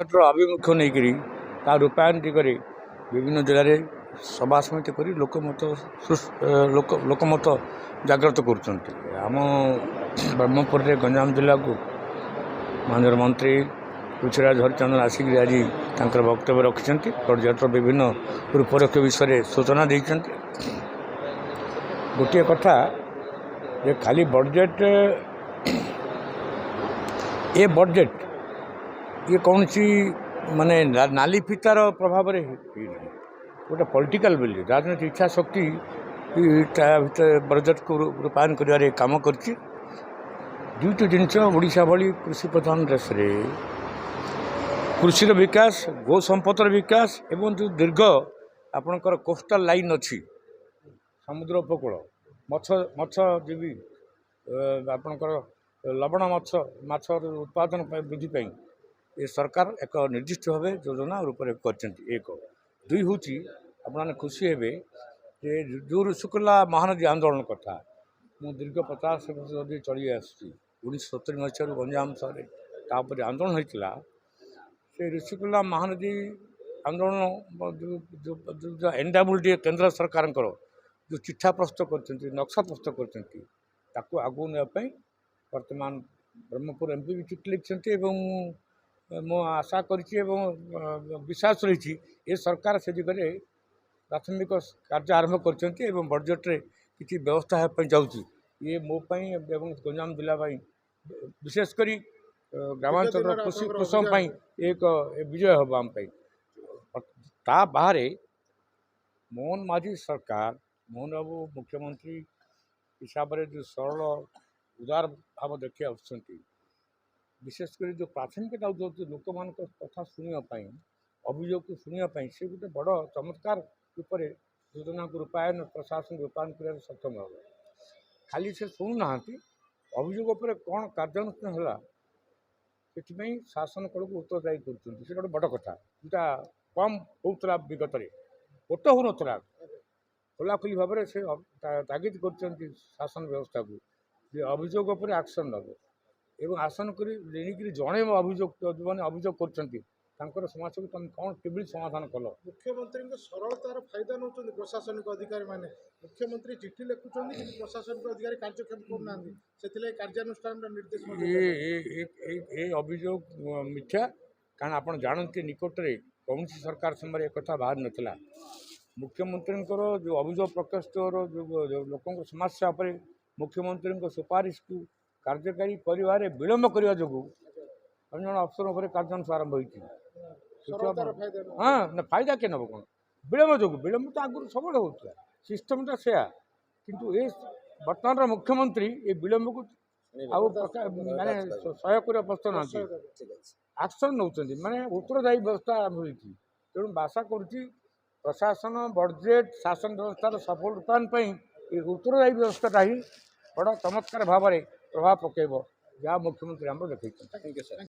आभिमुख्य नहीं रूपायन दिगरे विभिन्न जिले में सभा समिति कर लोकमत जागृत करम ब्रह्मपुर गंजाम जिला को माननीय मंत्री पृथ्वीराज हरिचंदन आसिक आज वक्तव्य रखिंट बजेट्र विभिन्न रूपरेख विषय सूचना देते गोटे कथा जे खाली बजेट ये बजेट ये कौन सी माने नाली फितार प्रभाव गोटे पॉलिटिकल बिल राजनीतिक इच्छा शक्ति बजेट को रूपायन कर काम कर दुईट जिनस ओडिशा भली कृषि प्रधान देश में कृषि विकास गो संपदर विकास एवं जो दीर्घ आपणकर कोस्टल लाइन अच्छी समुद्र उपकूल मत्स्यजीवी आपणकर लवण माछ उत्पादन वृद्धि पाई ये सरकार एक निर्दिष्ट भाव योजना रूप एक दुई हूँ आपने खुशी हे जो ऋषिकुला महानदी आंदोलन कथा मु दीर्घ 50 वर्ष चली आसी 1970 मसीह गंजाम सहर तापर आंदोलन होता से ऋषिकुला महानदी आंदोलन जो एनडब्ल्यूडी केंद्र सरकार जो चिठा प्रस्तुत कर नक्शा प्रस्तुत कर आगू नापी वर्तमान ब्रह्मपुर एमपी भी चिठी लिखिं मो आशा कर विश्वास रही ये सरकार से दिगरे प्राथमिक कार्य आरंभ कर बजेट्रे किसी व्यवस्था जाऊँगी ये मोपाई गंजाम जिला विशेषकर ग्रामांचल कृषक एक विजय हम आम ता बाहर मोहन माझी सरकार मोहन बाबू मुख्यमंत्री हिसाब से जो सरल उदार भाव देखिए विशेषकर जो प्राथमिकता लोक मान कथा शुणापी अभियोग को शुणापी से गोटे बड़ चमत्कार रूप योजना को रूपायन प्रशासन रूपायन कर सक्षम हो खाली से शुणुना अभियोग पर कौन कार्यानुष्ठान है से शासन कल को उत्तरदायी कर गोटे बड़ कथा जोटा कम होता विगत गोट हो ना खोलाखोली भाव से तागिद कर शासन व्यवस्था को अभियोग पर एक्शन नब एवं आसन कर जड़े अभियोग मैंने अभियोग कर समाज को तुम कौन के समाधान कल मुख्यमंत्री सरलतार फायदा नौ प्रशासनिक अधिकारी माने मुख्यमंत्री चिठी लिखुं कि प्रशासनिक अधिकारी कार्यक्षम करना से कार्यानुष्ठान निर्देश ये अभियोग मिथ्या कारण आप जानते निकटरे कौन सरकार समय एक कथा बाहर नाला मुख्यमंत्री जो अभियोग प्रकोष्ठ जो लोक समस्या पर मुख्यमंत्री सुपारिश को कार्यकारी कर विलम्ब करने जो अन्य जन अफसर कार्यानुष्ठान आरंभ हो हाँ ना फायदा के नब कौन विलम्ब जो विलम्ब तो आगुरी सब होता सिस्टमटा से किंतु ये बर्तमान मुख्यमंत्री ये विलम्ब को माने सहयोग करने प्रस्तुत ना एक्शन नौ माने उत्तरदायी व्यवस्था आरंभ होती तेणु आशा करुच्ची प्रशासन बजेट शासन व्यवस्था सफल रूपायन ये उत्तरदायी व्यवस्था ही बड़ा चमत्कार भाव में प्रभाव पकेब जहाँ मुख्यमंत्री आम देखते।